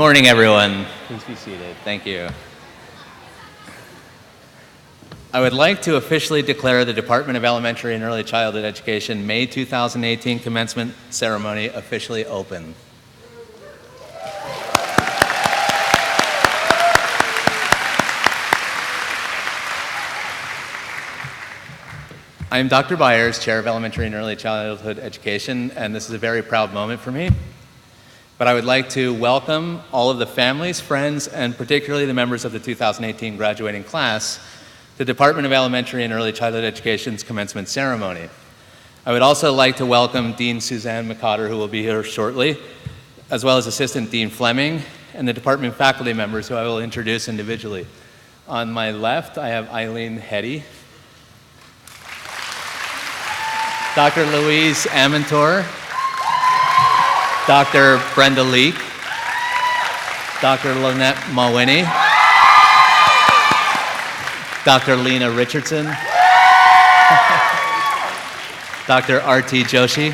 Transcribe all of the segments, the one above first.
morning, everyone. Please be seated. Thank you. I would like to officially declare the Department of Elementary and Early Childhood Education May 2018 commencement ceremony officially open. I am Dr. Byers, Chair of Elementary and Early Childhood Education, and this is a very proud moment for me. But I would like to welcome all of the families, friends, and particularly the members of the 2018 graduating class to the Department of Elementary and Early Childhood Education's commencement ceremony. I would also like to welcome Dean Suzanne McCotter, who will be here shortly, as well as Assistant Dean Fleming, and the department faculty members who I will introduce individually. On my left, I have Eileen Hetty, Dr. Louise Amantor, Dr. Brenda Leek, Dr. Lynette Mawhinney, Dr. Lena Richardson, Dr. R.T. Joshi,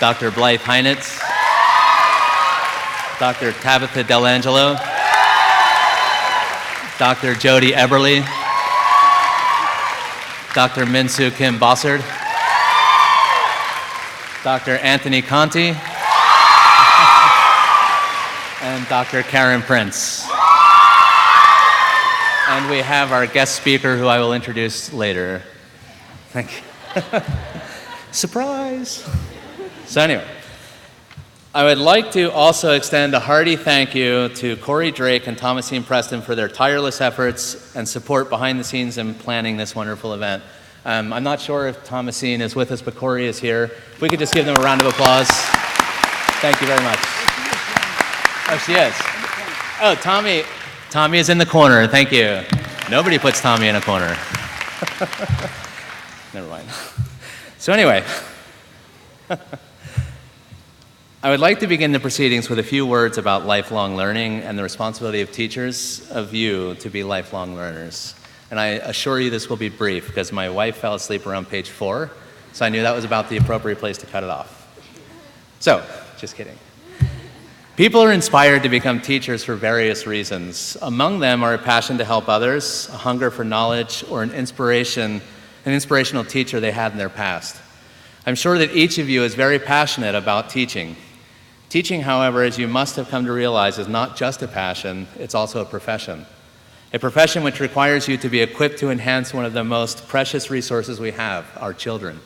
Dr. Blythe Heinitz, Dr. Tabitha Delangelo, Dr. Jody Eberly, Dr. Minsu Kim Bossard, Dr. Anthony Conti, and Dr. Karen Prince. And we have our guest speaker, who I will introduce later. Thank you. Surprise! So anyway, I would like to also extend a hearty thank you to Corey Drake and Thomasine Preston for their tireless efforts and support behind the scenes in planning this wonderful event. I'm not sure if Thomasine is with us, but Corey is here. If we could just give them a round of applause. Thank you very much. Oh, she is. Oh, Tommy is in the corner. Thank you. Nobody puts Tommy in a corner. Never mind. So anyway, I would like to begin the proceedings with a few words about lifelong learning and the responsibility of teachers of you to be lifelong learners. And I assure you this will be brief because my wife fell asleep around page 4, so I knew that was about the appropriate place to cut it off. So, just kidding. People are inspired to become teachers for various reasons. Among them are a passion to help others, a hunger for knowledge, or an inspirational teacher they had in their past. I'm sure that each of you is very passionate about teaching. Teaching, however, as you must have come to realize, is not just a passion, it's also a profession. A profession which requires you to be equipped to enhance one of the most precious resources we have, our children.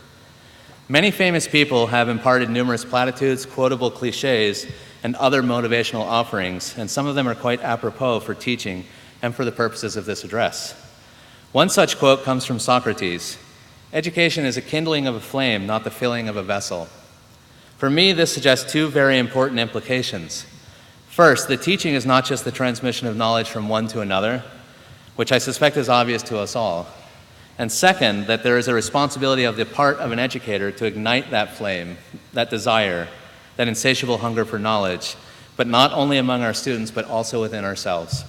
Many famous people have imparted numerous platitudes, quotable cliches, and other motivational offerings, and some of them are quite apropos for teaching and for the purposes of this address. One such quote comes from Socrates: "Education is a kindling of a flame, not the filling of a vessel." For me, this suggests two very important implications. First, the teaching is not just the transmission of knowledge from one to another, which I suspect is obvious to us all. And second, that there is a responsibility of the part of an educator to ignite that flame, that desire, that insatiable hunger for knowledge, but not only among our students, but also within ourselves.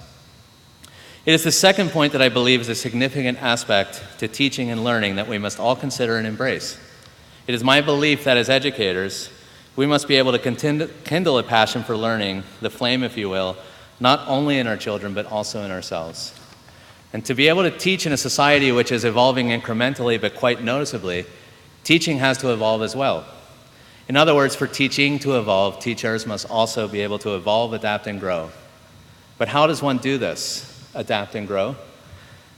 It is the second point that I believe is a significant aspect to teaching and learning that we must all consider and embrace. It is my belief that as educators, we must be able to kindle a passion for learning, the flame, if you will, not only in our children, but also in ourselves. And to be able to teach in a society which is evolving incrementally, but quite noticeably, teaching has to evolve as well. In other words, for teaching to evolve, teachers must also be able to evolve, adapt, and grow. But how does one do this, adapt and grow?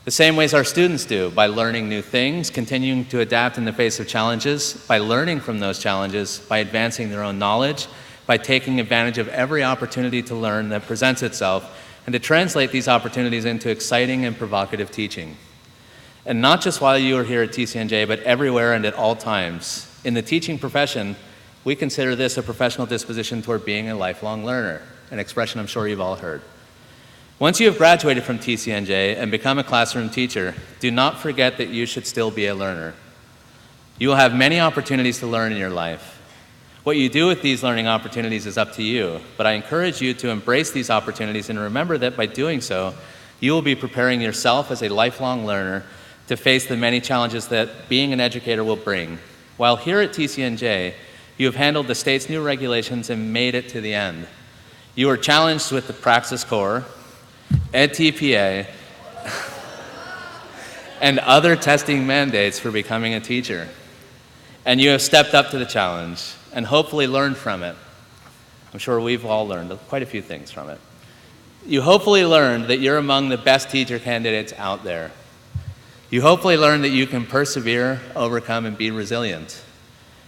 The same ways our students do, by learning new things, continuing to adapt in the face of challenges, by learning from those challenges, by advancing their own knowledge, by taking advantage of every opportunity to learn that presents itself, and to translate these opportunities into exciting and provocative teaching. And not just while you are here at TCNJ, but everywhere and at all times. In the teaching profession, we consider this a professional disposition toward being a lifelong learner, an expression I'm sure you've all heard. Once you have graduated from TCNJ and become a classroom teacher, do not forget that you should still be a learner. You will have many opportunities to learn in your life. What you do with these learning opportunities is up to you, but I encourage you to embrace these opportunities and remember that by doing so, you will be preparing yourself as a lifelong learner to face the many challenges that being an educator will bring. While here at TCNJ, You have handled the state's new regulations and made it to the end. You were challenged with the Praxis Core, EdTPA, and other testing mandates for becoming a teacher. And you have stepped up to the challenge and hopefully learned from it. I'm sure we've all learned quite a few things from it. You hopefully learned that you're among the best teacher candidates out there. You hopefully learned that you can persevere, overcome, and be resilient.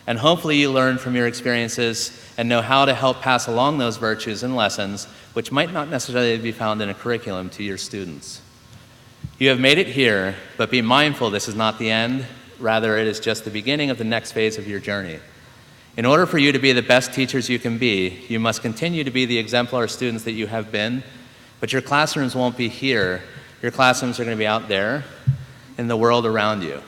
And hopefully you learn from your experiences and know how to help pass along those virtues and lessons which might not necessarily be found in a curriculum to your students. You have made it here, but be mindful this is not the end. Rather, it is just the beginning of the next phase of your journey. In order for you to be the best teachers you can be, you must continue to be the exemplar students that you have been, but your classrooms won't be here. Your classrooms are going to be out there in the world around you.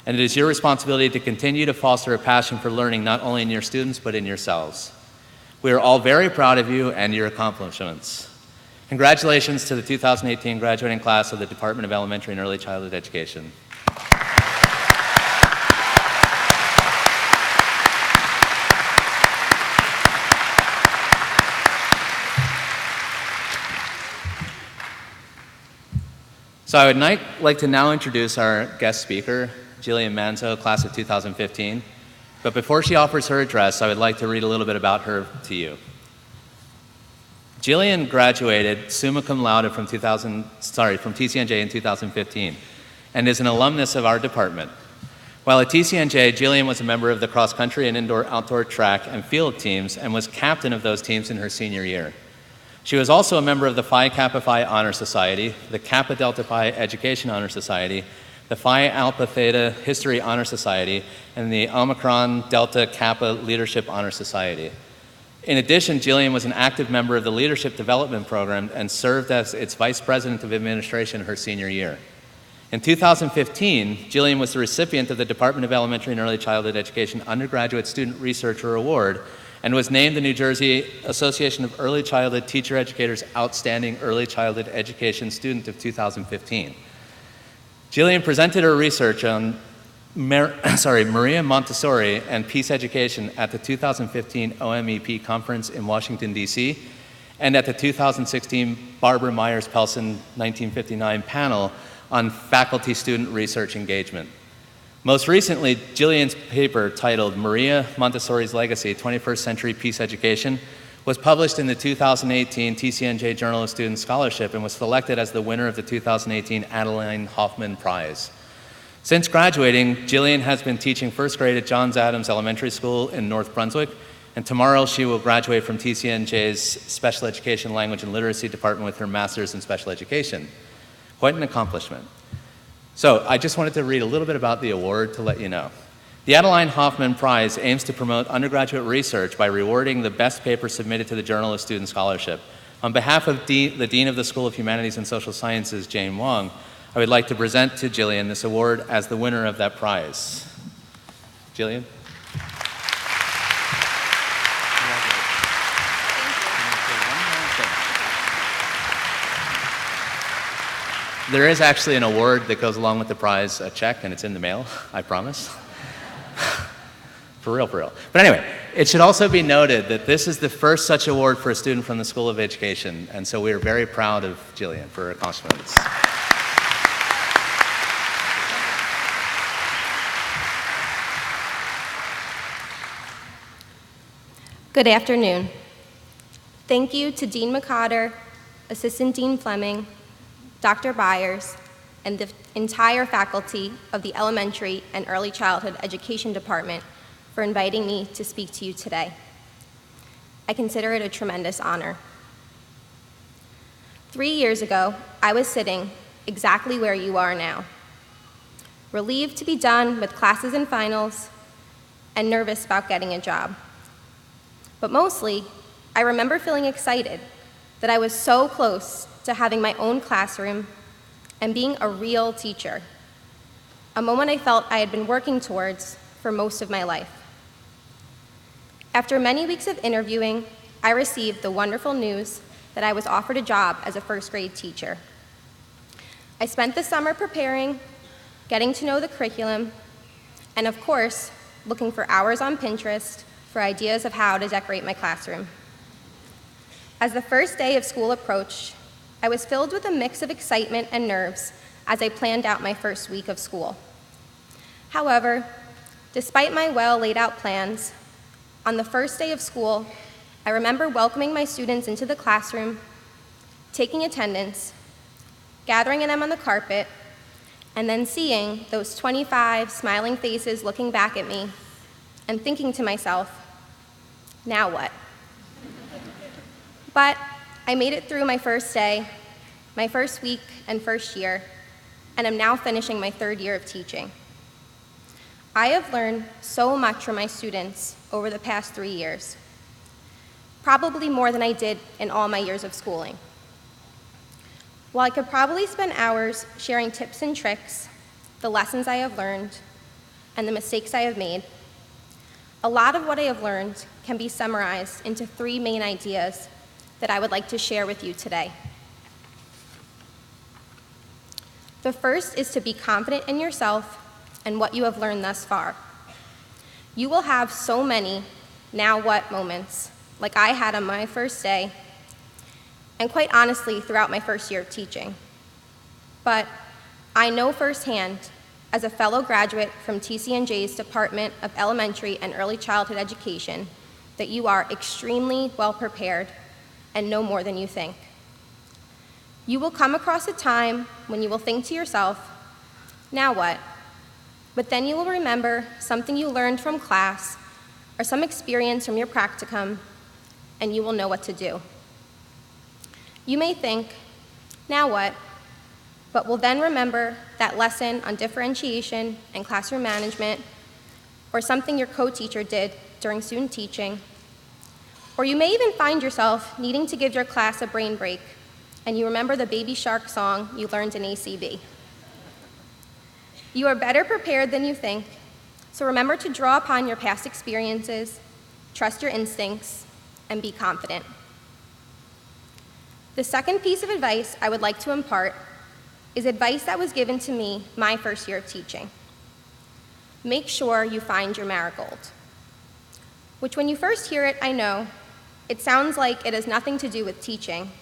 And it is your responsibility to continue to foster a passion for learning not only in your students, but in yourselves. We are all very proud of you and your accomplishments. Congratulations to the 2018 graduating class of the Department of Elementary and Early Childhood Education. So I would like to now introduce our guest speaker, Jillian Manzo, class of 2015. But before she offers her address, I would like to read a little bit about her to you. Jillian graduated summa cum laude from TCNJ in 2015 and is an alumnus of our department. While at TCNJ, Jillian was a member of the cross-country and indoor-outdoor track and field teams and was captain of those teams in her senior year. She was also a member of the Phi Kappa Phi Honor Society, the Kappa Delta Phi Education Honor Society, the Phi Alpha Theta History Honor Society, and the Omicron Delta Kappa Leadership Honor Society. In addition, Jillian was an active member of the Leadership Development Program and served as its Vice President of Administration her senior year. In 2015, Jillian was the recipient of the Department of Elementary and Early Childhood Education Undergraduate Student Researcher Award and was named the New Jersey Association of Early Childhood Teacher Educators Outstanding Early Childhood Education Student of 2015. Jillian presented her research on Maria Montessori and peace education at the 2015 OMEP conference in Washington, D.C., and at the 2016 Barbara Myers-Pelson 1959 panel on faculty-student research engagement. Most recently, Jillian's paper titled Maria Montessori's Legacy, 21st Century Peace Education, was published in the 2018 TCNJ Journal of Student Scholarship and was selected as the winner of the 2018 Adeline Hoffman Prize. Since graduating, Jillian has been teaching first grade at Johns Adams Elementary School in North Brunswick, and tomorrow she will graduate from TCNJ's Special Education Language and Literacy Department with her Master's in Special Education. Quite an accomplishment. So I just wanted to read a little bit about the award to let you know. The Adeline Hoffman Prize aims to promote undergraduate research by rewarding the best paper submitted to the Journal of Student Scholarship. On behalf of the Dean of the School of Humanities and Social Sciences, Jane Wong, I would like to present to Jillian this award as the winner of that prize. Jillian? There is actually an award that goes along with the prize, a check, and it's in the mail, I promise. For real, for real. But anyway, it should also be noted that this is the first such award for a student from the School of Education, and so we are very proud of Jillian for her accomplishments. Good afternoon. Thank you to Dean McCotter, Assistant Dean Fleming, Dr. Byers, and the entire faculty of the Elementary and Early Childhood Education Department for inviting me to speak to you today. I consider it a tremendous honor. 3 years ago, I was sitting exactly where you are now, relieved to be done with classes and finals, and nervous about getting a job. But mostly, I remember feeling excited that I was so close to having my own classroom and being a real teacher, a moment I felt I had been working towards for most of my life. After many weeks of interviewing, I received the wonderful news that I was offered a job as a first grade teacher. I spent the summer preparing, getting to know the curriculum, and of course, looking for hours on Pinterest for ideas of how to decorate my classroom. As the first day of school approached, I was filled with a mix of excitement and nerves as I planned out my first week of school. However, despite my well laid out plans, on the first day of school, I remember welcoming my students into the classroom, taking attendance, gathering them on the carpet, and then seeing those 25 smiling faces looking back at me and thinking to myself, now what? But I made it through my first day, my first week and first year, and am now finishing my third year of teaching. I have learned so much from my students over the past 3 years, probably more than I did in all my years of schooling. While I could probably spend hours sharing tips and tricks, the lessons I have learned, and the mistakes I have made, a lot of what I have learned can be summarized into 3 main ideas that I would like to share with you today. The first is to be confident in yourself and what you have learned thus far. You will have so many now what moments, like I had on my first day, and quite honestly throughout my first year of teaching. But I know firsthand, as a fellow graduate from TCNJ's Department of Elementary and Early Childhood Education, that you are extremely well prepared and know more than you think. You will come across a time when you will think to yourself, now what? But then you will remember something you learned from class or some experience from your practicum, and you will know what to do. You may think, now what? But will then remember that lesson on differentiation and classroom management, or something your co-teacher did during student teaching. Or you may even find yourself needing to give your class a brain break, and you remember the Baby Shark song you learned in ACB. You are better prepared than you think, so remember to draw upon your past experiences, trust your instincts, and be confident. The second piece of advice I would like to impart is advice that was given to me my first year of teaching. Make sure you find your marigold. Which when you first hear it, I know, it sounds like it has nothing to do with teaching,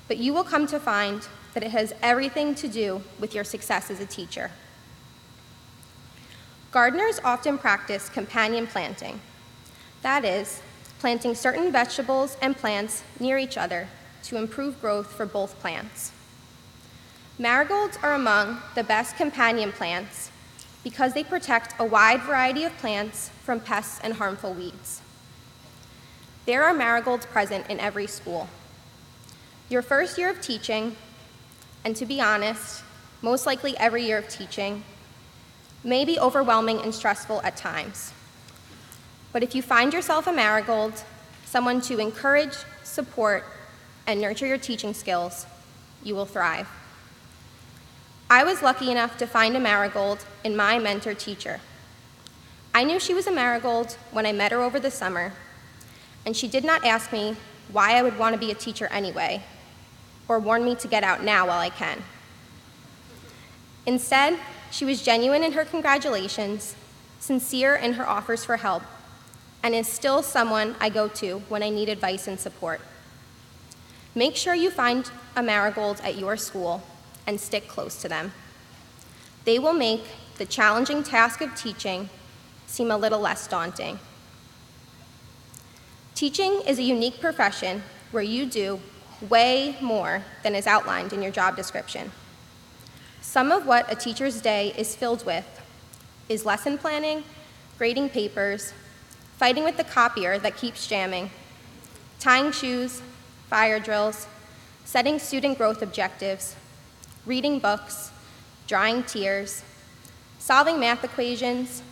but you will come to find that it has everything to do with your success as a teacher. Gardeners often practice companion planting. That is, planting certain vegetables and plants near each other to improve growth for both plants. Marigolds are among the best companion plants because they protect a wide variety of plants from pests and harmful weeds. There are marigolds present in every school. Your first year of teaching, and to be honest, most likely every year of teaching, may be overwhelming and stressful at times. But if you find yourself a marigold, someone to encourage, support, and nurture your teaching skills, you will thrive. I was lucky enough to find a marigold in my mentor teacher. I knew she was a marigold when I met her over the summer, and she did not ask me why I would want to be a teacher anyway, or warn me to get out now while I can. Instead, she was genuine in her congratulations, sincere in her offers for help, and is still someone I go to when I need advice and support. Make sure you find a marigold at your school and stick close to them. They will make the challenging task of teaching seem a little less daunting. Teaching is a unique profession where you do way more than is outlined in your job description. Some of what a teacher's day is filled with is lesson planning, grading papers, fighting with the copier that keeps jamming, tying shoes, fire drills, setting student growth objectives, reading books, drawing tears, solving math equations,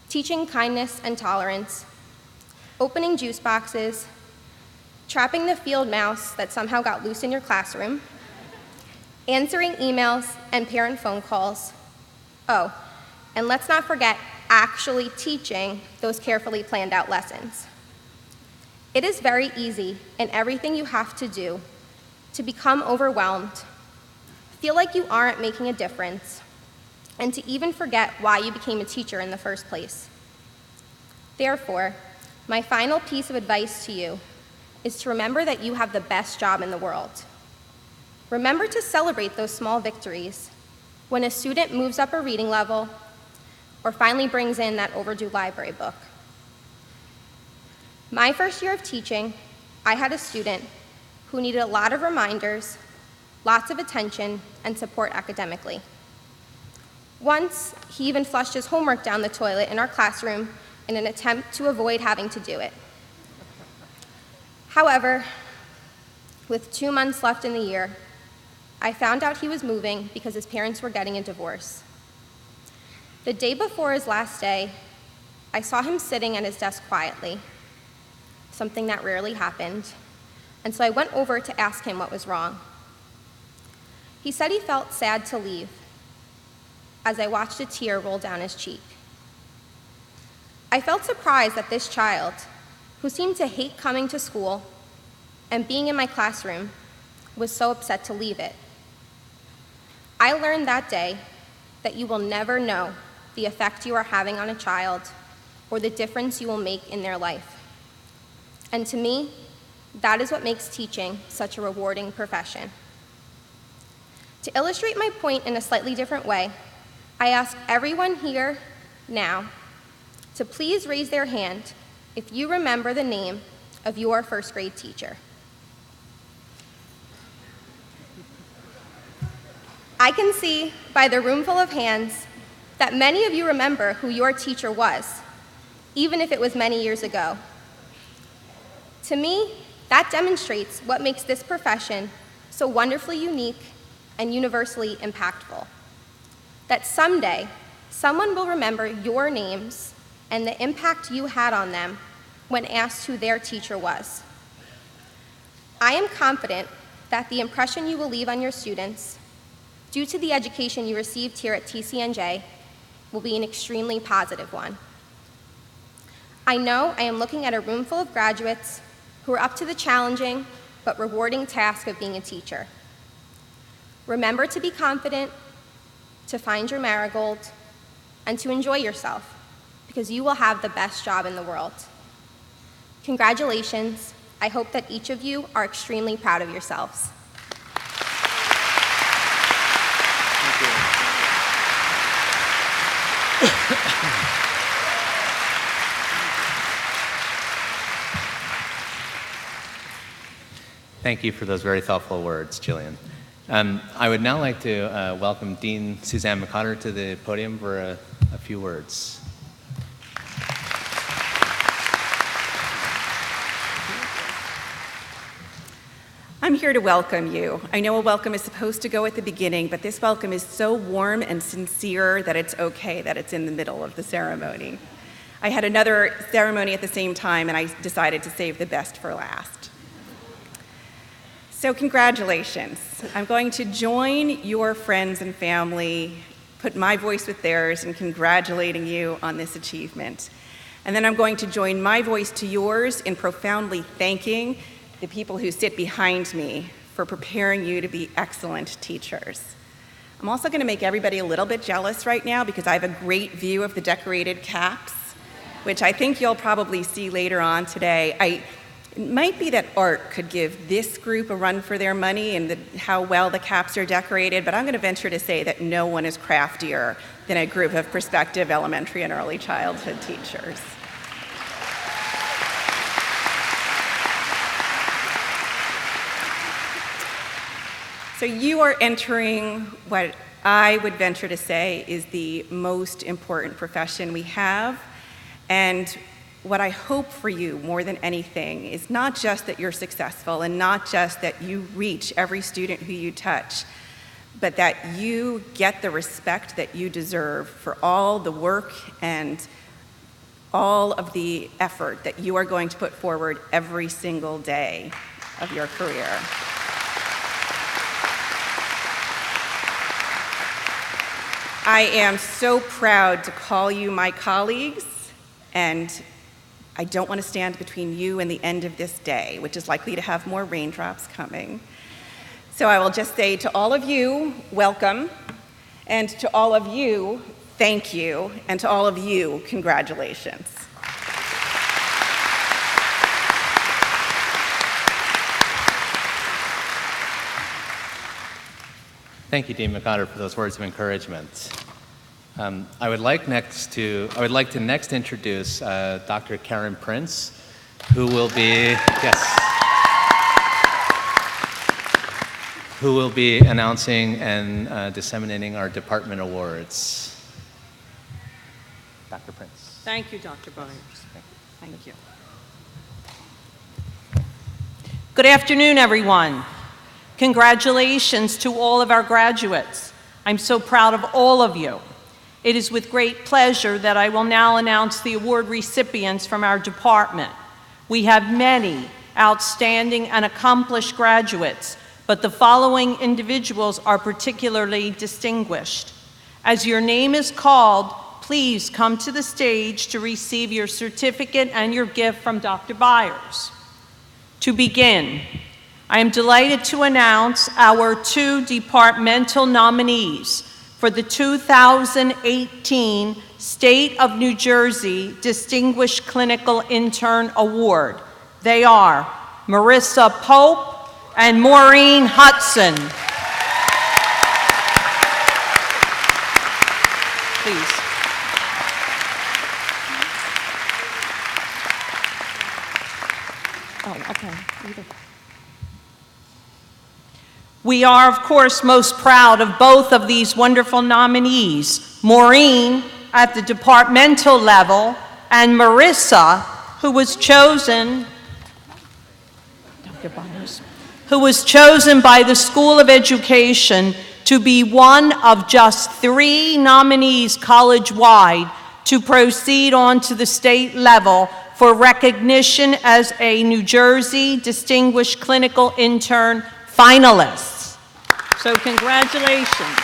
teaching kindness and tolerance, opening juice boxes, trapping the field mouse that somehow got loose in your classroom, answering emails and parent phone calls. Oh, and let's not forget actually teaching those carefully planned out lessons. It is very easy in everything you have to do to become overwhelmed, feel like you aren't making a difference, and to even forget why you became a teacher in the first place. Therefore, My final piece of advice to you is to remember that you have the best job in the world. Remember to celebrate those small victories when a student moves up a reading level or finally brings in that overdue library book. My first year of teaching, I had a student who needed a lot of reminders, lots of attention, and support academically. Once, he even flushed his homework down the toilet in our classroom in an attempt to avoid having to do it. However, with 2 months left in the year, I found out he was moving because his parents were getting a divorce. The day before his last day, I saw him sitting at his desk quietly, something that rarely happened, and so I went over to ask him what was wrong. He said he felt sad to leave as I watched a tear roll down his cheek. I felt surprised that this child, who seemed to hate coming to school and being in my classroom, was so upset to leave it. I learned that day that you will never know the effect you are having on a child or the difference you will make in their life. And to me, that is what makes teaching such a rewarding profession. To illustrate my point in a slightly different way, I ask everyone here now to please raise their hand if you remember the name of your first grade teacher. I can see by the room full of hands that many of you remember who your teacher was, even if it was many years ago. To me, that demonstrates what makes this profession so wonderfully unique and universally impactful. That someday, someone will remember your names and the impact you had on them when asked who their teacher was. I am confident that the impression you will leave on your students, due to the education you received here at TCNJ, will be an extremely positive one. I know I am looking at a room full of graduates who are up to the challenging but rewarding task of being a teacher. Remember to be confident, to find your marigold, and to enjoy yourself, because you will have the best job in the world. Congratulations. I hope that each of you are extremely proud of yourselves. Thank you for those very thoughtful words, Jillian. I would now like to welcome Dean Suzanne McCotter to the podium for a few words. I'm here to welcome you. I know a welcome is supposed to go at the beginning, but this welcome is so warm and sincere that it's okay that it's in the middle of the ceremony. I had another ceremony at the same time, and I decided to save the best for last. So congratulations. I'm going to join your friends and family, put my voice with theirs in congratulating you on this achievement. And then I'm going to join my voice to yours in profoundly thanking the people who sit behind me for preparing you to be excellent teachers. I'm also going to make everybody a little bit jealous right now because I have a great view of the decorated caps, which I think you'll probably see later on today. It might be that art could give this group a run for their money and how well the caps are decorated, but I'm going to venture to say that no one is craftier than a group of prospective elementary and early childhood teachers. So you are entering what I would venture to say is the most important profession we have, and what I hope for you more than anything is not just that you're successful and not just that you reach every student who you touch, but that you get the respect that you deserve for all the work and all of the effort that you are going to put forward every single day of your career. I am so proud to call you my colleagues, and I don't want to stand between you and the end of this day, which is likely to have more raindrops coming. So I will just say to all of you, welcome, and to all of you, thank you, and to all of you, congratulations. Thank you, Dean McOtter, for those words of encouragement. I would like to next introduce Dr. Karen Prince, who will be announcing and disseminating our department awards. Dr. Prince. Thank you, Dr. Byers. Thank you. Good afternoon, everyone. Congratulations to all of our graduates. I'm so proud of all of you. It is with great pleasure that I will now announce the award recipients from our department. We have many outstanding and accomplished graduates, but the following individuals are particularly distinguished. As your name is called, please come to the stage to receive your certificate and your gift from Dr. Byers. To begin, I am delighted to announce our 2 departmental nominees for the 2018 State of New Jersey Distinguished Clinical Intern Award. They are Marissa Pope and Maureen Hudson. Please. Oh, okay. We are, of course, most proud of both of these wonderful nominees, Maureen at the departmental level and Marissa, who was chosen by the School of Education to be one of just 3 nominees college-wide to proceed on to the state level for recognition as a New Jersey Distinguished Clinical Intern finalist. So congratulations.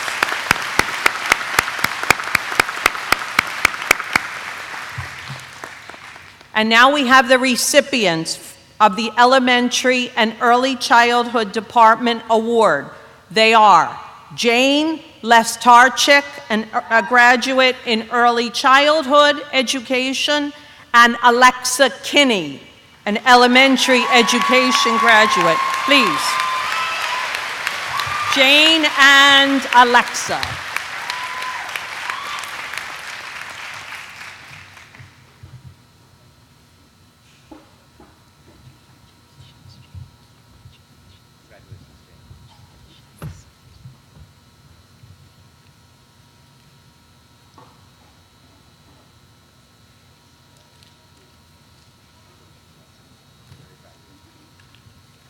And now we have the recipients of the Elementary and Early Childhood Department Award. They are Jane Lestarchik, a graduate in Early Childhood Education, and Alexa Kinney, an elementary education graduate. Please. Jane and Alexa.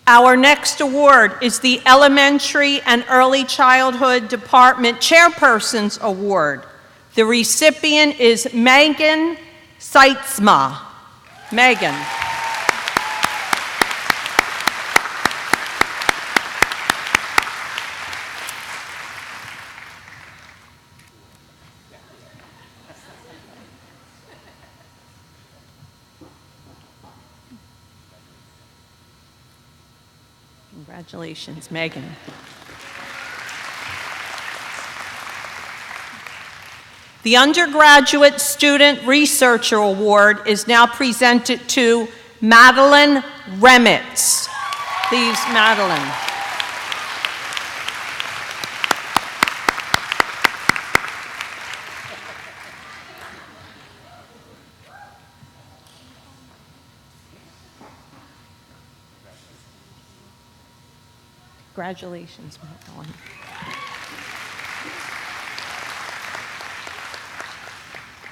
Our next award is the Elementary and Early Childhood Department Chairperson's Award. The recipient is Megan Seitzma. Megan. Congratulations, Megan. The Undergraduate Student Researcher Award is now presented to Madeline Remitz. Please, Madeline. Congratulations, Madeline.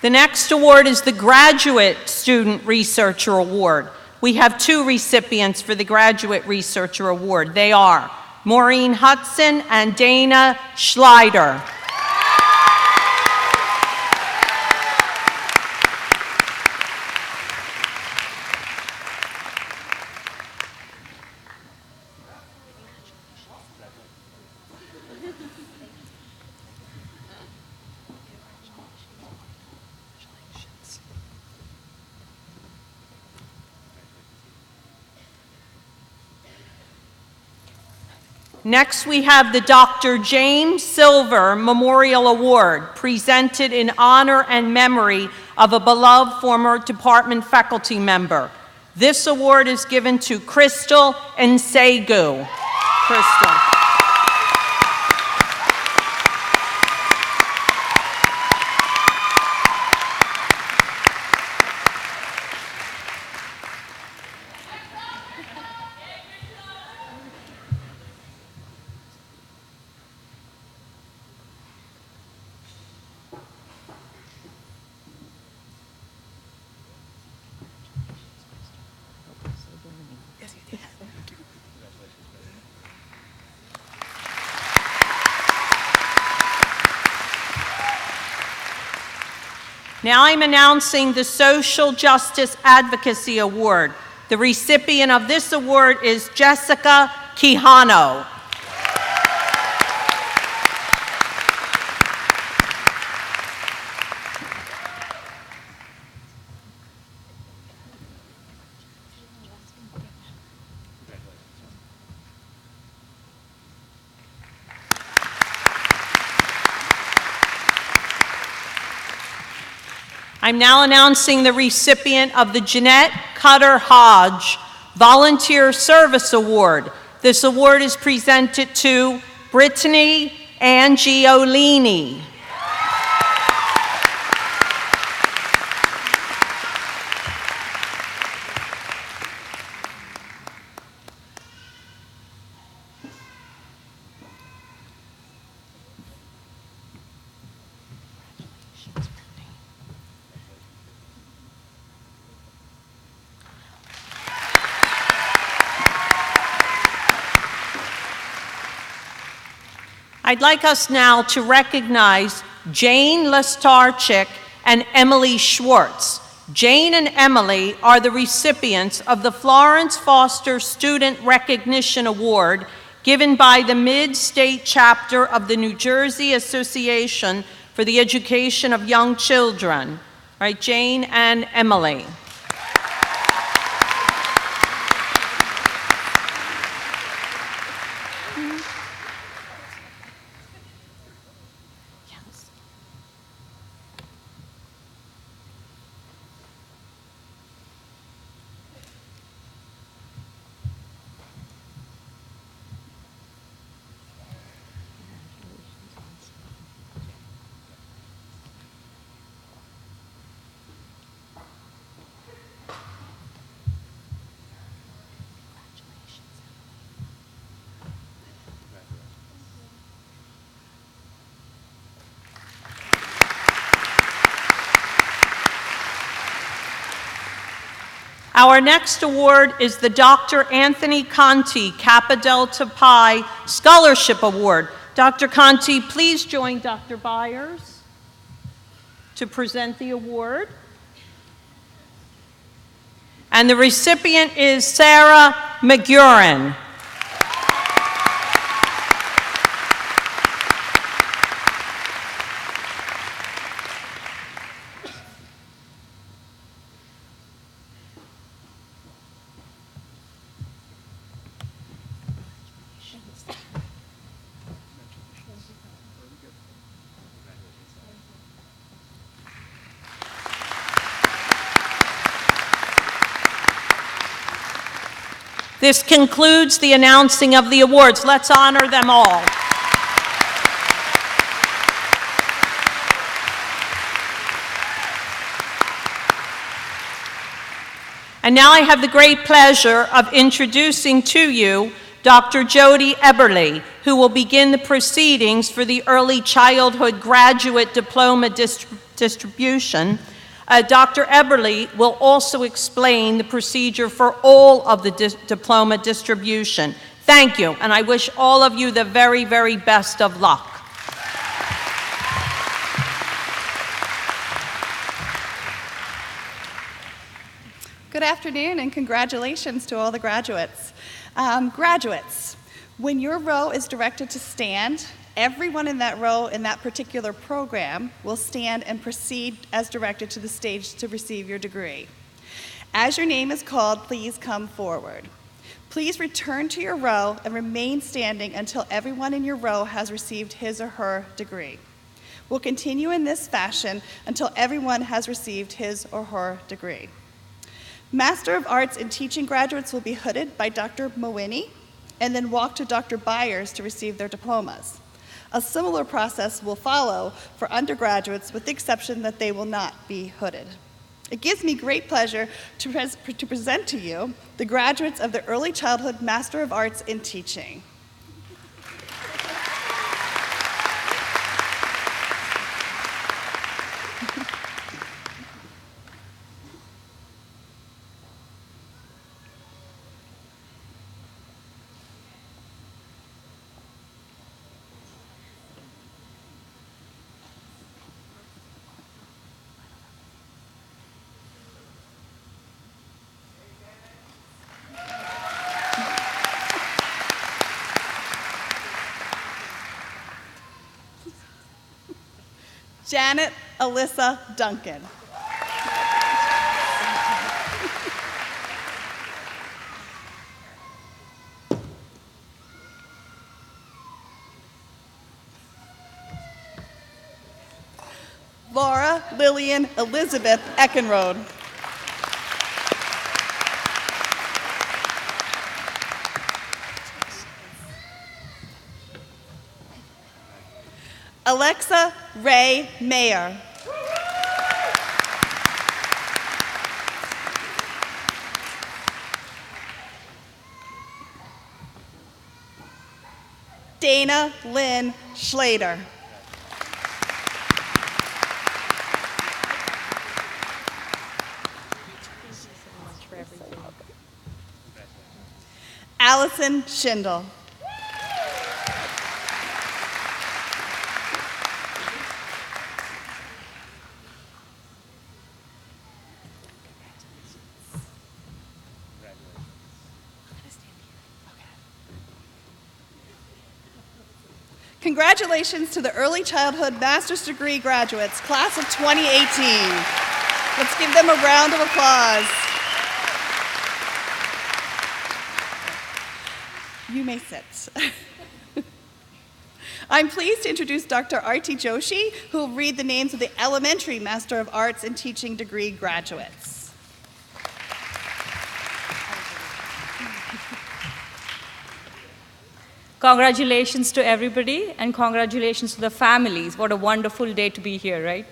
The next award is the Graduate Student Researcher Award. We have 2 recipients for the Graduate Researcher Award. They are Maureen Hudson and Dana Schleider. Next, we have the Dr. James Silver Memorial Award, presented in honor and memory of a beloved former department faculty member. This award is given to Crystal Nsegu. Crystal. Now I'm announcing the Social Justice Advocacy Award. The recipient of this award is Jessica Quijano. I'm now announcing the recipient of the Jeanette Cutter Hodge Volunteer Service Award. This award is presented to Brittany Angiolini. I'd like us now to recognize Jane Lestarchik and Emily Schwartz. Jane and Emily are the recipients of the Florence Foster Student Recognition Award given by the Mid-State Chapter of the New Jersey Association for the Education of Young Children. All right, Jane and Emily. Our next award is the Dr. Anthony Conti Kappa Delta Pi Scholarship Award. Dr. Conti, please join Dr. Byers to present the award. And the recipient is Sarah McGurran. This concludes the announcing of the awards. Let's honor them all. And now I have the great pleasure of introducing to you Dr. Jody Eberly, who will begin the proceedings for the Early Childhood Graduate Diploma distribution. Dr. Eberly will also explain the procedure for all of the diploma distribution. Thank you, and I wish all of you the very, very best of luck. Good afternoon and congratulations to all the graduates. Graduates, when your row is directed to stand, everyone in that row in that particular program will stand and proceed as directed to the stage to receive your degree. As your name is called, please come forward. Please return to your row and remain standing until everyone in your row has received his or her degree. We'll continue in this fashion until everyone has received his or her degree. Master of Arts in Teaching graduates will be hooded by Dr. Mowini and then walk to Dr. Byers to receive their diplomas. A similar process will follow for undergraduates, with the exception that they will not be hooded. It gives me great pleasure to present to you the graduates of the Early Childhood Master of Arts in Teaching. Janet Alyssa Duncan. Laura Lillian Elizabeth Eckenrode. Alexa Ray Mayer. Dana Lynn Schlater. Allison Schindel. Congratulations to the Early Childhood Master's Degree graduates, class of 2018. Let's give them a round of applause. You may sit. I'm pleased to introduce Dr. Arti Joshi, who will read the names of the Elementary Master of Arts in Teaching degree graduates. Congratulations to everybody, and congratulations to the families. What a wonderful day to be here, right?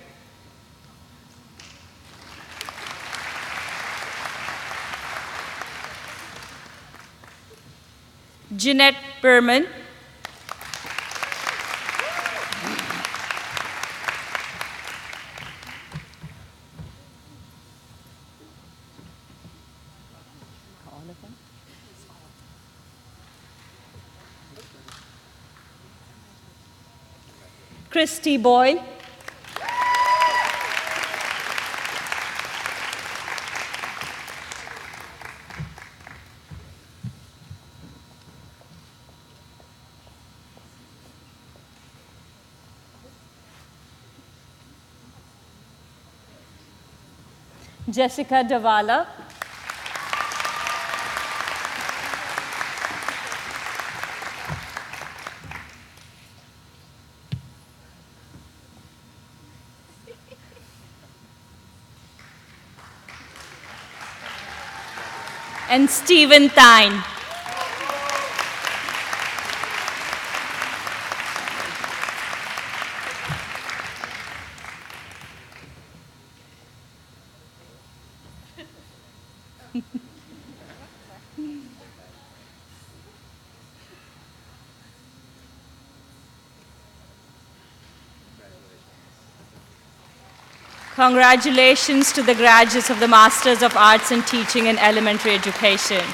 Jeanette Berman. Christy Boyle. Jessica Davala. And Stephen Thine. Congratulations to the graduates of the Masters of Arts in Teaching and Elementary Education.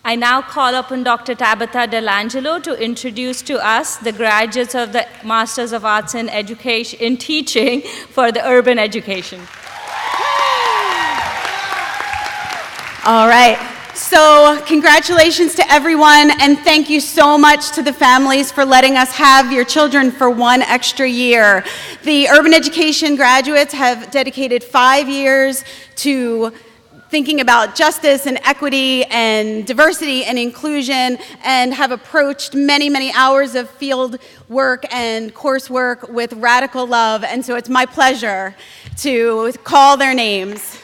I now call upon Dr. Tabitha Delangelo to introduce to us the graduates of the Masters of Arts in Education in Teaching for the urban education. All right. So congratulations to everyone, and thank you so much to the families for letting us have your children for one extra year. The urban education graduates have dedicated 5 years to thinking about justice and equity and diversity and inclusion, and have approached many, many hours of field work and coursework with radical love. And so it's my pleasure to call their names.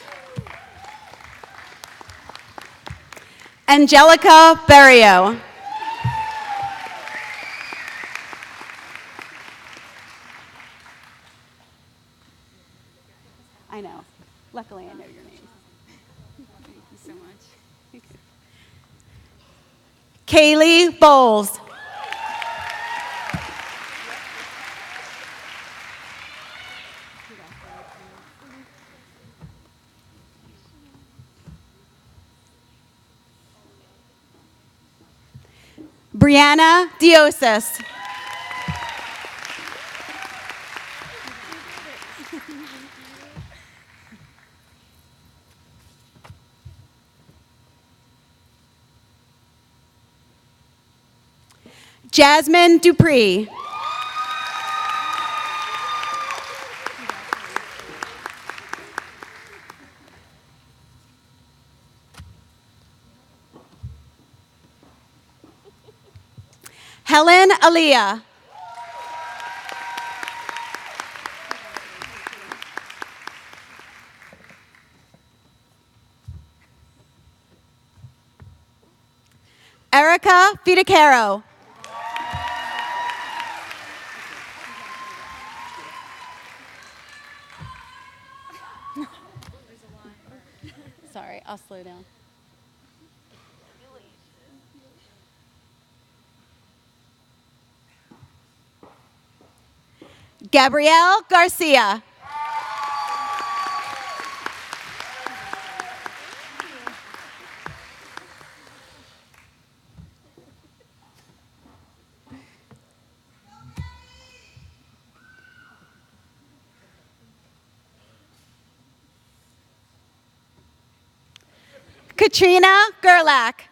Angelica Berrio. I know. Luckily, I know your name. Thank you so much. Kaylee Bowles. Brianna Diosis. Jasmine Dupree. Helen Aaliyah. Erica Fidacaro. Sorry, I'll slow down. Gabrielle Garcia. Katrina Gerlach.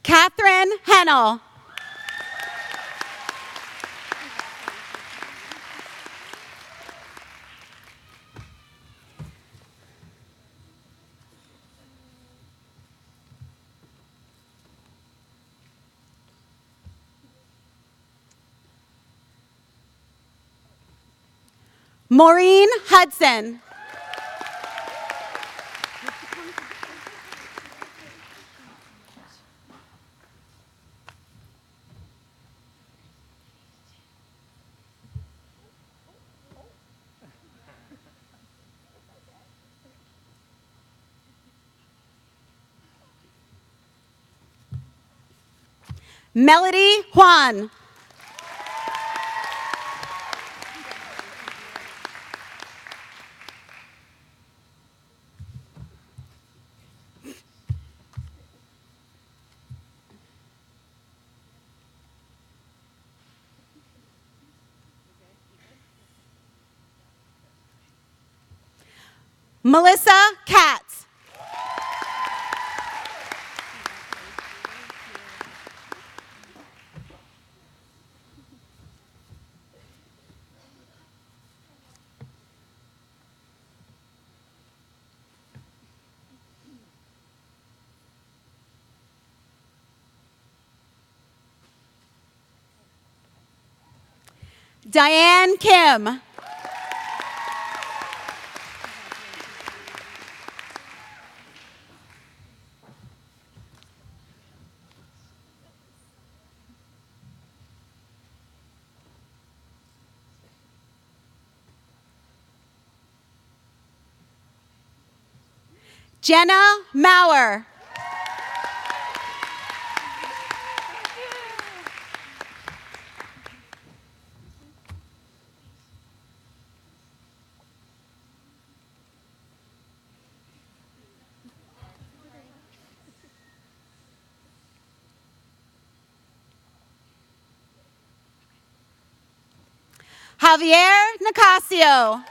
Catherine Hennel. Maureen Hudson. Melody Juan. Melissa Katz. Diane Kim. Jenna Maurer. Javier Nicasio.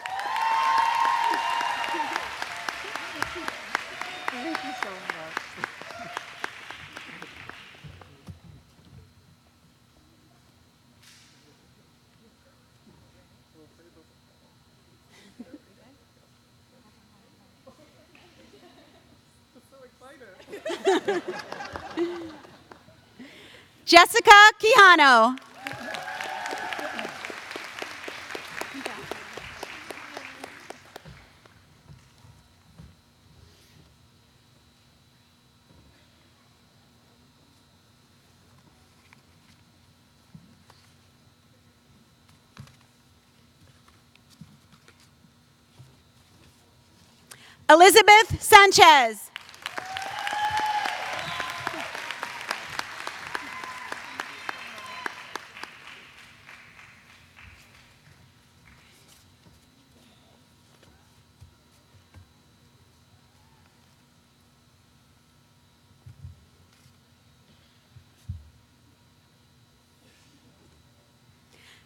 Jessica Quijano. Elizabeth Sanchez.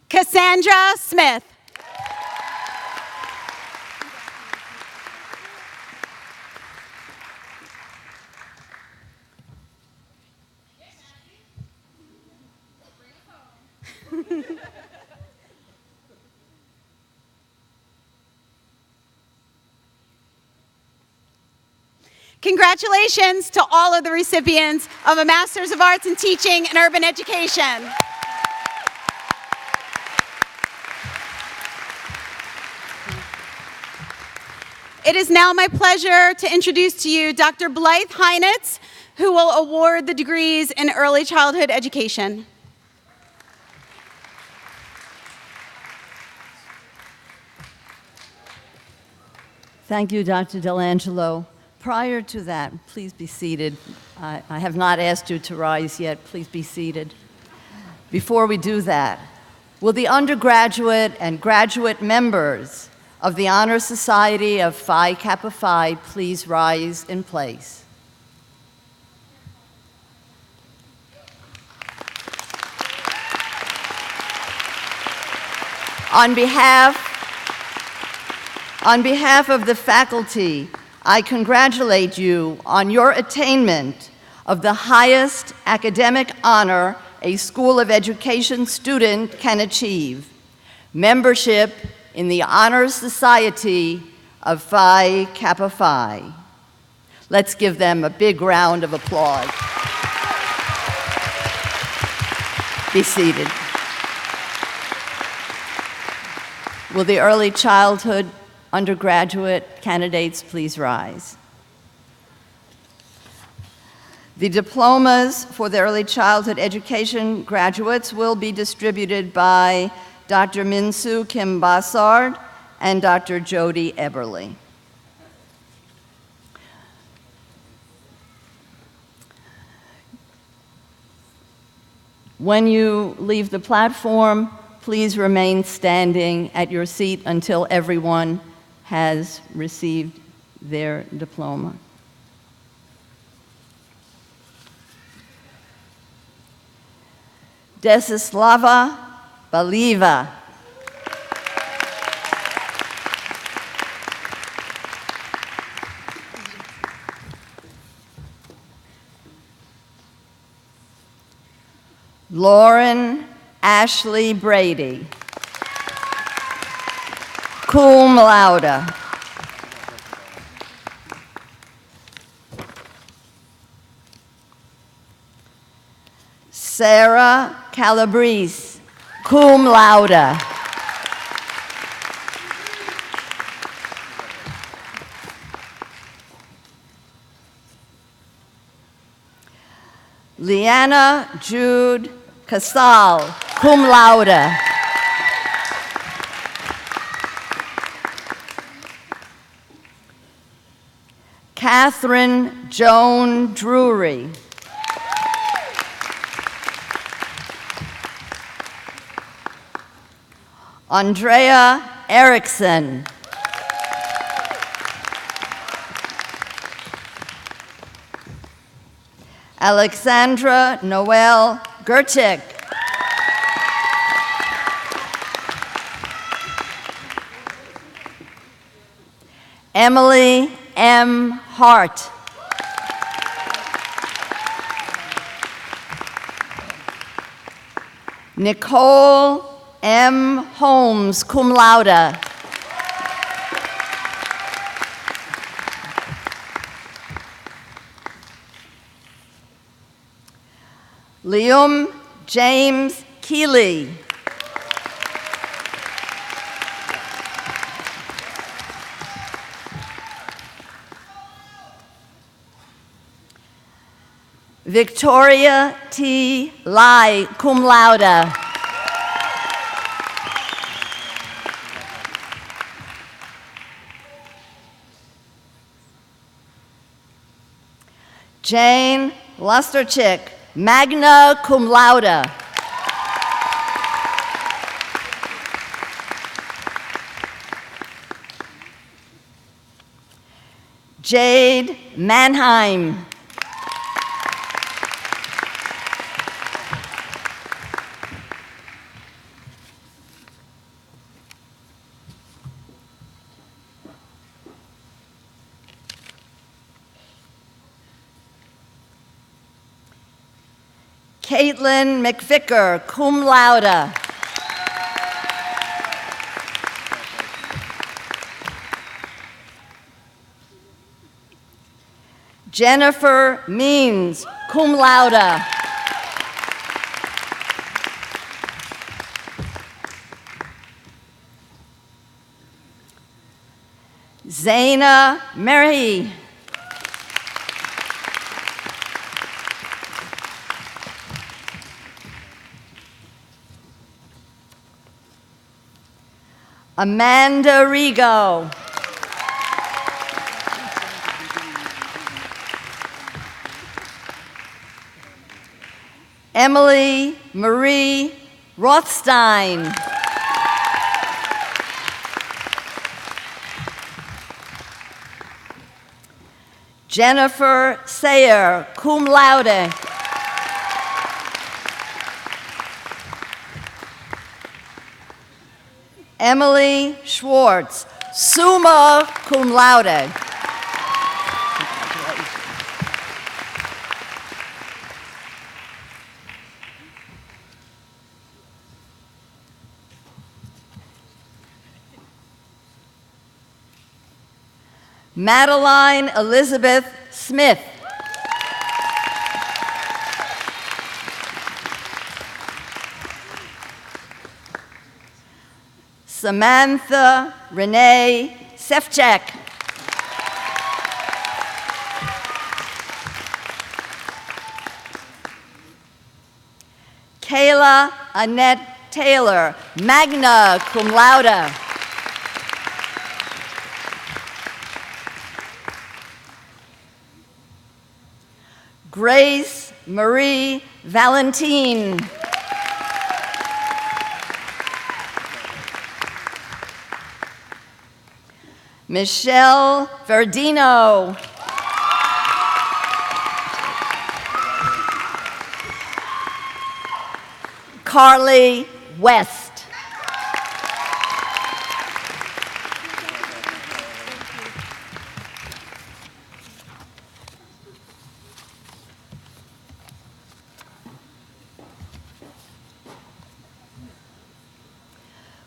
Cassandra Smith. Congratulations to all of the recipients of a Master's of Arts in Teaching and Urban Education. It is now my pleasure to introduce to you Dr. Blythe Heinitz, who will award the degrees in early childhood education. Thank you, Dr. Delangelo. Prior to that, please be seated. I have not asked you to rise yet. Please be seated. Before we do that, will the undergraduate and graduate members of the Honor Society of Phi Kappa Phi please rise in place? On behalf of the faculty, I congratulate you on your attainment of the highest academic honor a School of Education student can achieve, membership in the Honor Society of Phi Kappa Phi. Let's give them a big round of applause. Be seated. Will the early childhood undergraduate candidates please rise? The diplomas for the early childhood education graduates will be distributed by Dr. Minsu Kim Bassard and Dr. Jody Eberly. When you leave the platform, please remain standing at your seat until everyone has received their diploma. Desislava Baliva. Lauren Ashley Brady, cum laude. Sarah Calabrese, cum laude. Leanna Jude Casal, cum laude. Catherine Joan Drury. Andrea Erickson. Alexandra Noel Gertic. Emily M. Hart. Nicole M. Holmes, cum laude. Liam James Keeley. Victoria T. Lai, cum laude. Jane Lusterchick, magna cum laude. Jade Mannheim. Caitlin McVicker, cum laude. Jennifer Means, cum laude. Zaina Mary. Amanda Rigo. Emily Marie Rothstein. Jennifer Sayer, cum laude. Emily Schwartz, summa cum laude. Madeline Elizabeth Smith. Samantha Renee Sefcek. Kayla Annette Taylor, magna cum laude. Grace Marie Valentine. Michelle Verdino. Carly West.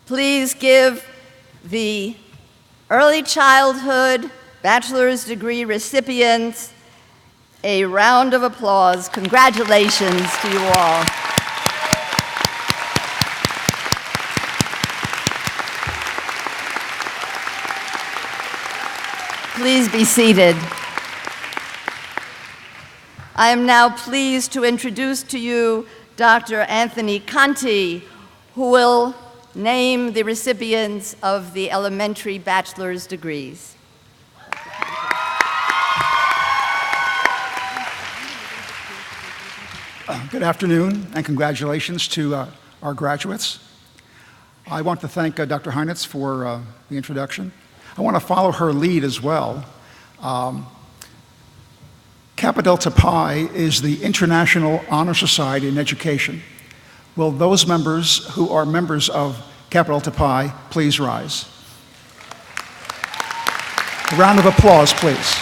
Please give the early childhood bachelor's degree recipients a round of applause. Congratulations to you all. Please be seated. I am now pleased to introduce to you Dr. Anthony Conti, who will name the recipients of the elementary bachelor's degrees. Good afternoon, and congratulations to our graduates. I want to thank Dr. Heinitz for the introduction. I want to follow her lead as well. Kappa Delta Pi is the International Honor Society in Education. Will those members who are members of Kappa Delta Pi please rise? A round of applause, please.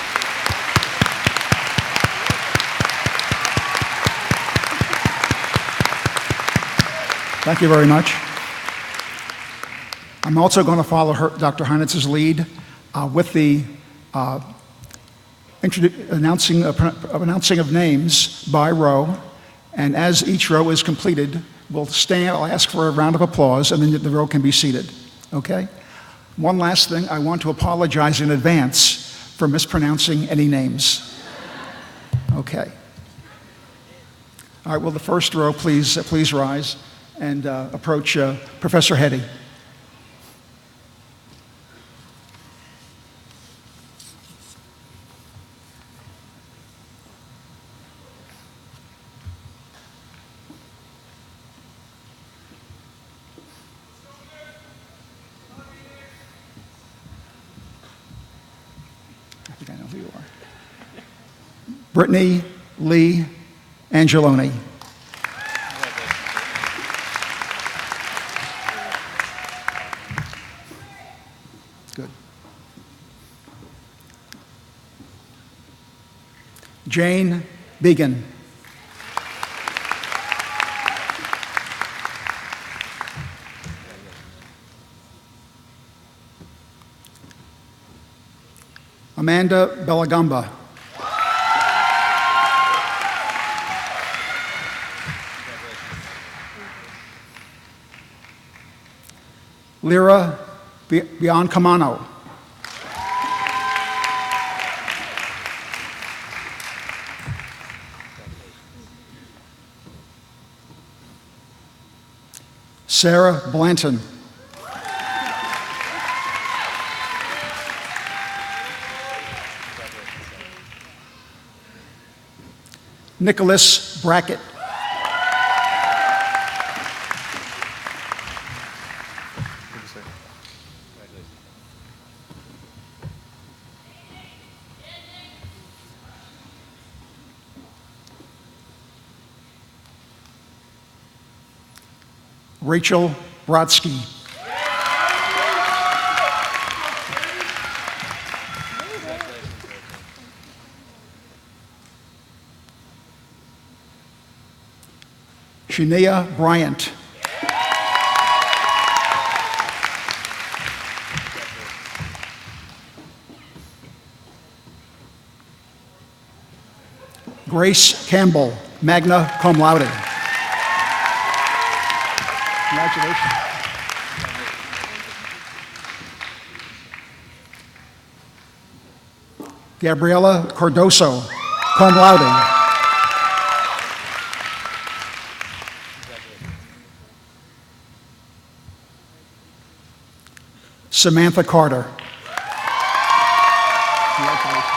Thank you very much. I'm also going to follow Dr. Heinitz's lead with the announcing of names by row, and as each row is completed, we'll stand. I'll ask for a round of applause, and then the row can be seated. Okay? One last thing, I want to apologize in advance for mispronouncing any names. Okay. All right, will the first row please rise and approach Professor Hetty. I think I know who you are. Brittany Lee Angeloni. Good. Jane Began. Amanda Belagamba. Lyra Biancamano. Sarah Blanton. Nicholas Brackett. Rachel Brodsky. Shania Bryant. Grace Campbell, magna cum laude. Congratulations. Gabriela Cardoso, cum laude. Samantha Carter. Congratulations.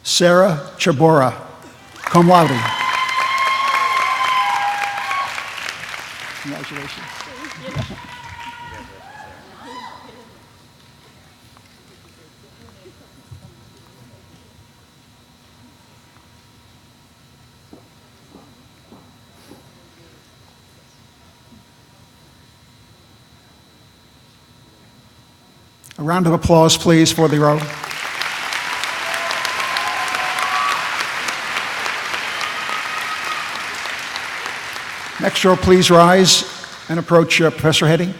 Sarah Chabora, cum laude. Congratulations. A round of applause, please, for the row. Next row, please rise and approach Professor Heddy.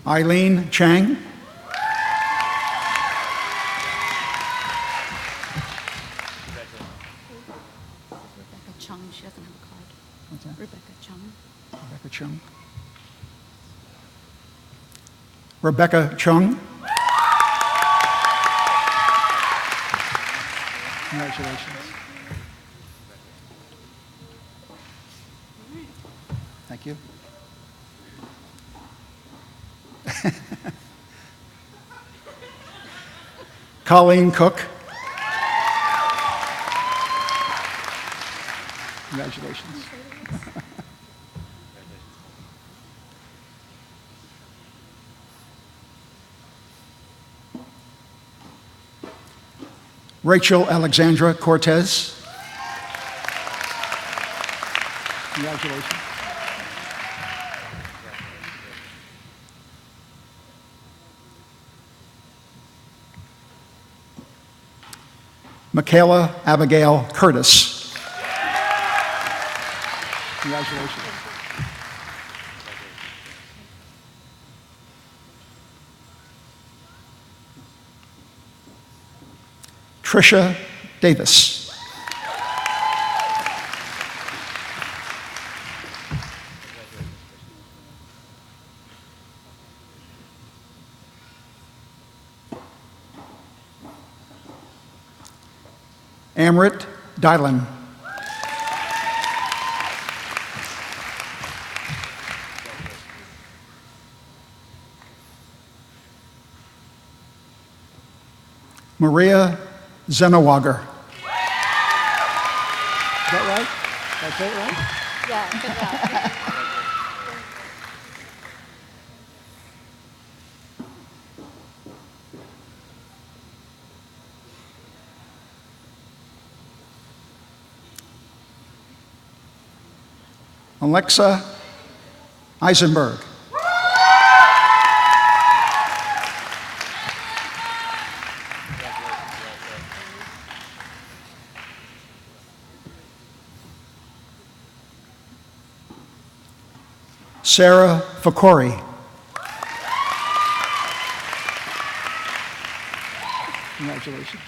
Eileen Chang. Rebecca Chung, she doesn't have a card. What's that? Rebecca Chung. Rebecca Chung. Rebecca Chung. Congratulations. Thank you. Colleen Cook. Congratulations. Rachel Alexandra Cortez. Congratulations. Michaela Abigail Curtis. Congratulations. Tricia Davis. Amrit Dylan. Maria Zenowager. Is that right? That's it, right? Yeah, good job. Alexa Eisenberg. Sarah Fakori. Congratulations.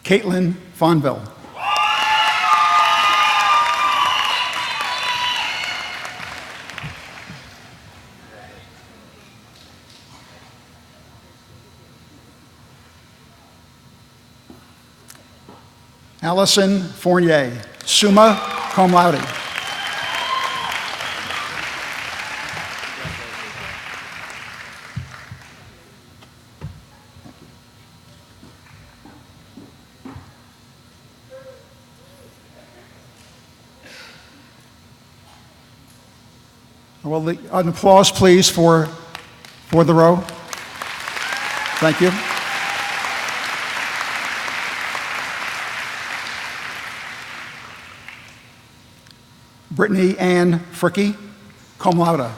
Caitlin Fonville. Allison Fournier, summa cum laude. Well, an applause, please, for the row. Thank you. Brittany Ann Fricky, cum laude.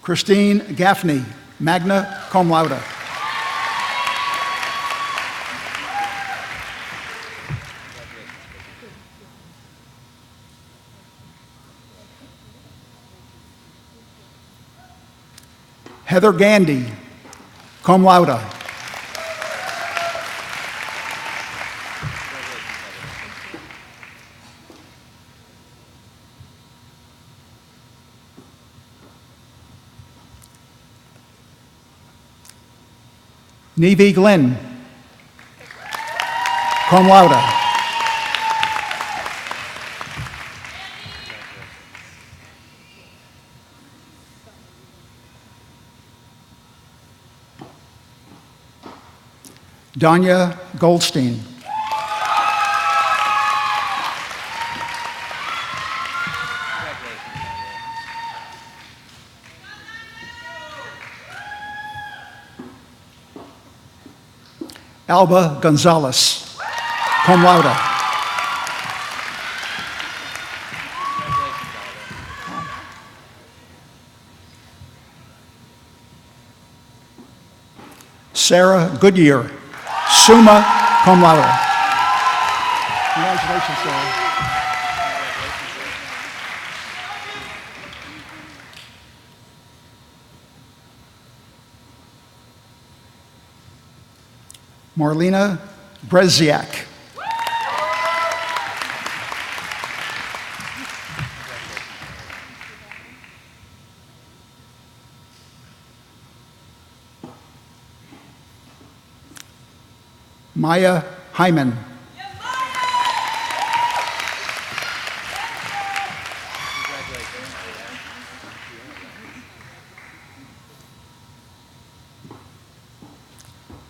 Christine Gaffney, magna cum laude. Heather Gandy, cum laude. Nevi Glenn, cum laude. Danya Goldstein. Alba Gonzalez, cum laude. Sarah Goodyear, summa cum laude. Congratulations, Sarah. Marlena Breziak. Maya Hyman.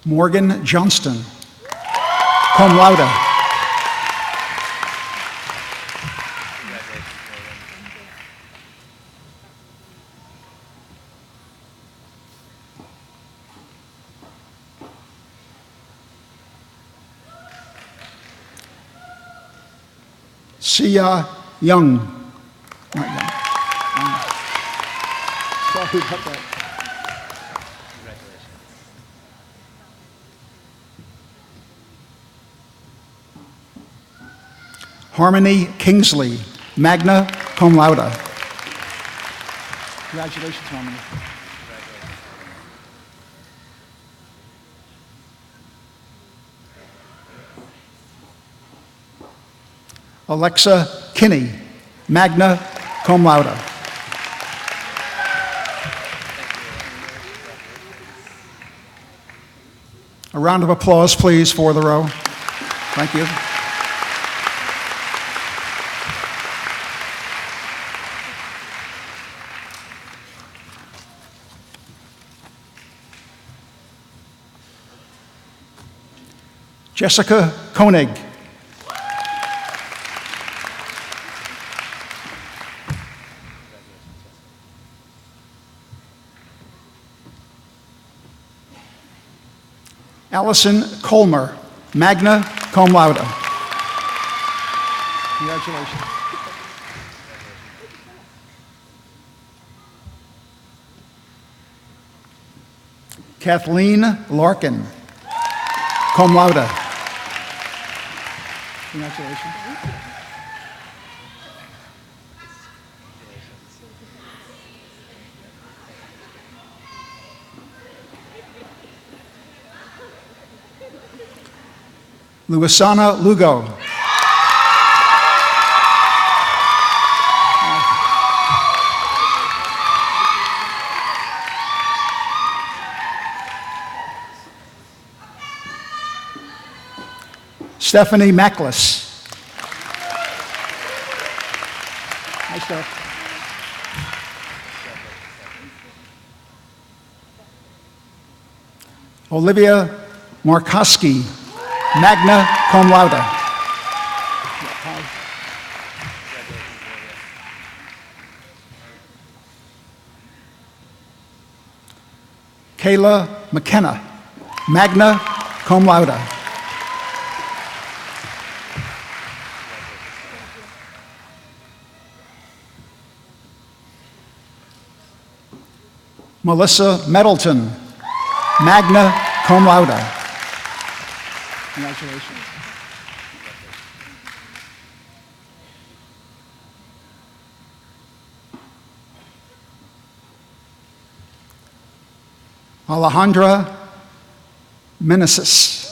Morgan Johnston, cum laude. Sia Young. Not Young. Sorry about that. Harmony Kingsley, magna cum laude. Congratulations, Harmony. Alexa Kinney, magna cum laude. A round of applause, please, for the row. Thank you. Jessica Koenig. Allison Colmer, magna cum laude. Congratulations. Kathleen Larkin, cum laude. Congratulations. Luisana Lugo. Stephanie Mackless. Hi, Steph. Olivia Markowski, magna cum laude. Kayla McKenna, magna cum laude. Melissa Middleton, magna cum laude. Congratulations. Alejandra Meneses.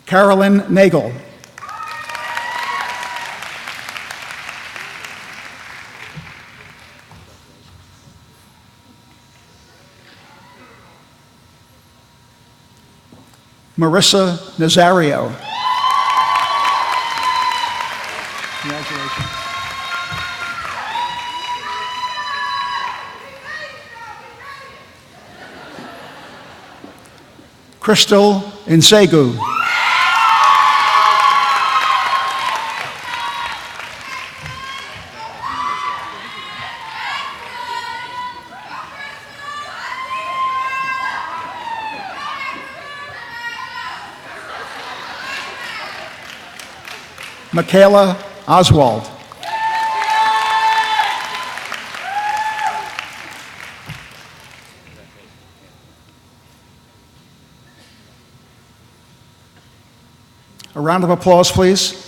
Carolyn Nagel. Marissa Nazario. Congratulations. Crystal Insegu. Michaela Oswald. A round of applause, please.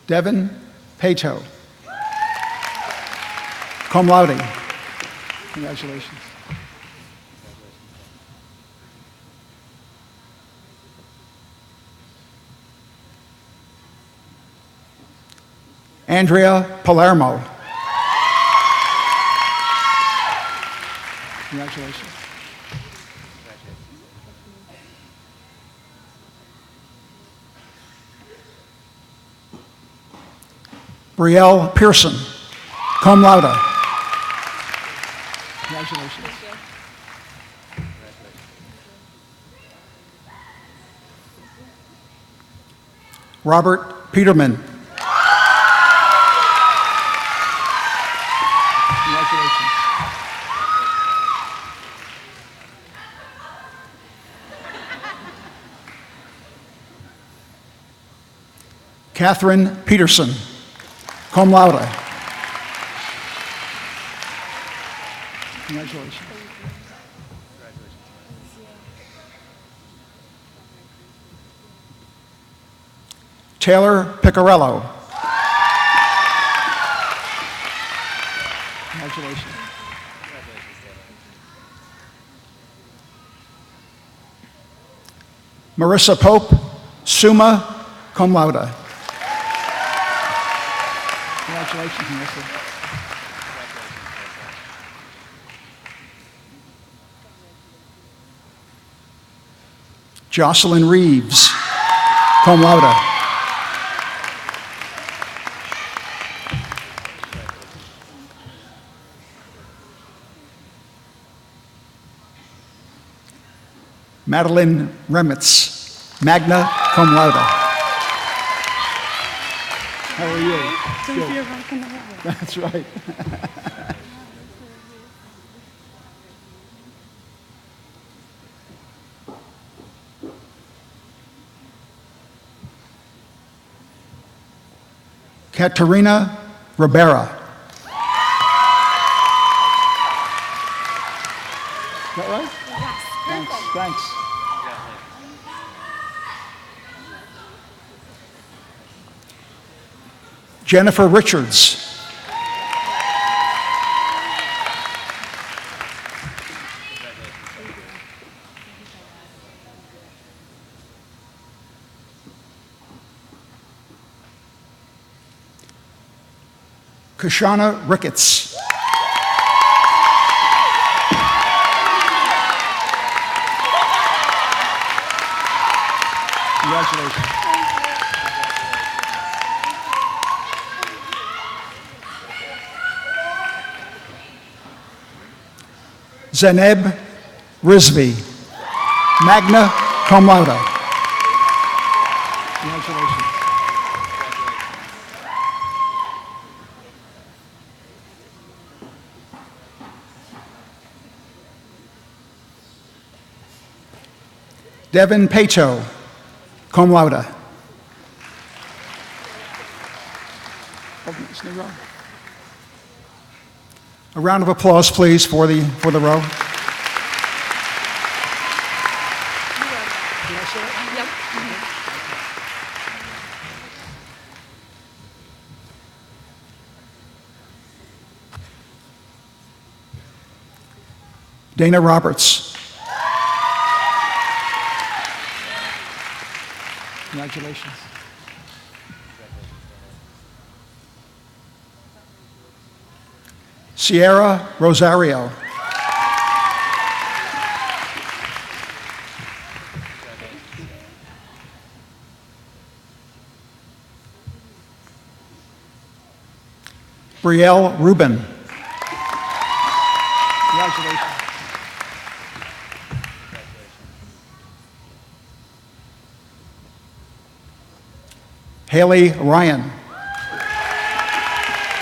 Devin Pato, cum laude. Congratulations. Andrea Palermo. Congratulations. Brielle Pearson, cum laude. Congratulations. Robert Peterman. Congratulations. Catherine Peterson, cum laude. Congratulations. Taylor Piccarello. Congratulations. Marissa Pope, summa cum laude. Congratulations, Marissa. Jocelyn Reeves, cum laude. Madeline Remitz, magna cum laude. How are you? Don't be a rock in the road. That's right. Katerina Ribera. Is that right? Yes, Thanks, perfect. thanks. Jennifer Richards. Kashana Ricketts. Congratulations. Zaneb Rizvi, magna cum laude. Congratulations. Devin Pato, cum laude. A round of applause, please, for the row. Dana Roberts. Congratulations. Sierra Rosario. Brielle Rubin. Congratulations. Haley Ryan.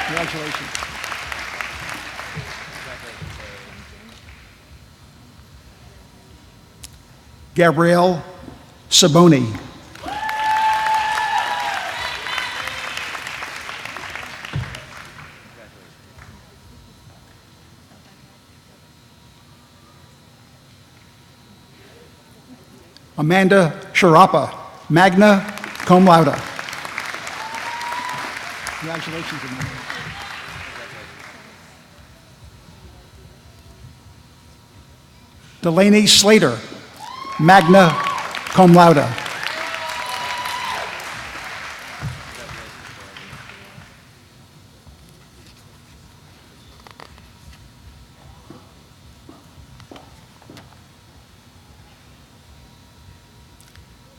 Congratulations. Gabrielle Saboni. Amanda Sharapa, magna cum laude. Congratulations, Amanda. Delaney Slater, magna cum laude.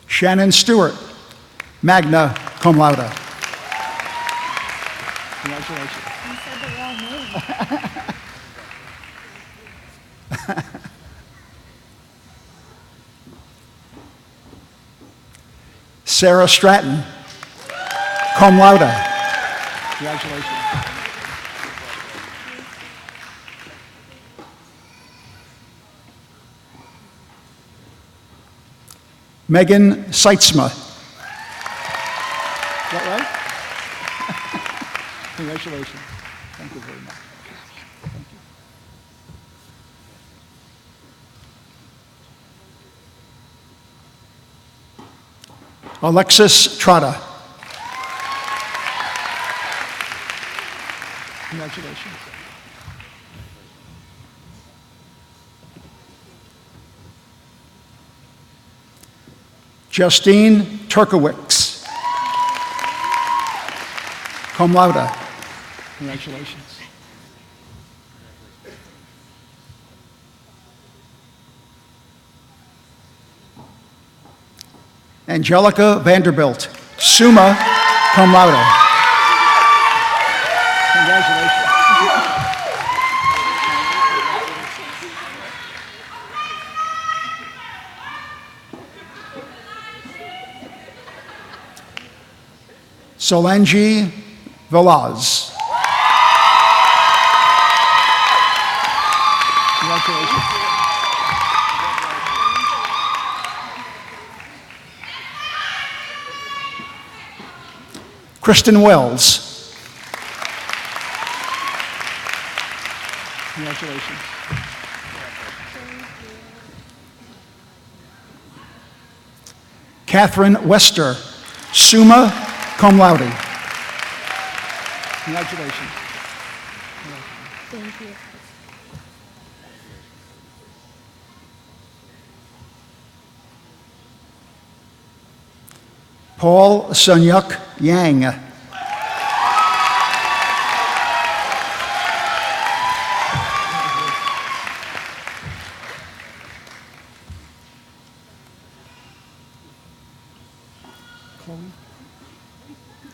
Shannon Stewart, magna cum laude. Congratulations. You said the wrong name. Sarah Stratton, cum laude. Congratulations. Megan Seitzma. Is that right? Congratulations. Thank you very much. Thank you. Alexis Trotta. Congratulations. Justine Turkowicz, cum laude. Congratulations. Angelica Vanderbilt, summa cum laude. Congratulations. Solange Velaz. Congratulations. Kristen Wells. Congratulations. Catherine Wester, summa cum laude. Congratulations. Thank you. Paul Sunyuk Yang.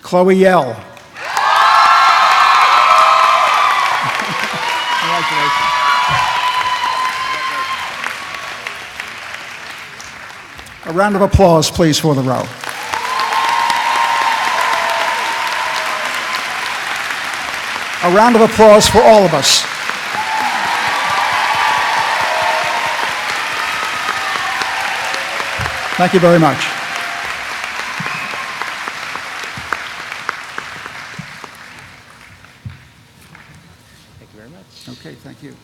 Chloe Yell. Congratulations. A round of applause, please, for the row. A round of applause for all of us. Thank you very much. Thank you very much. Okay, thank you.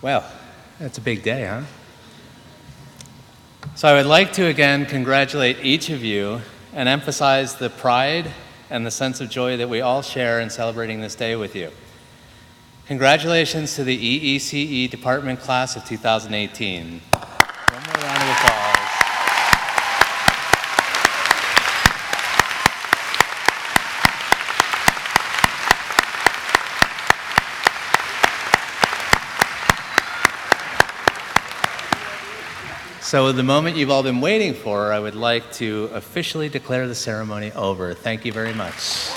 Well, that's a big day, huh? So I would like to again congratulate each of you and emphasize the pride and the sense of joy that we all share in celebrating this day with you. Congratulations to the EECE Department Class of 2018. One more round of applause. So the moment you've all been waiting for, I would like to officially declare the ceremony over. Thank you very much.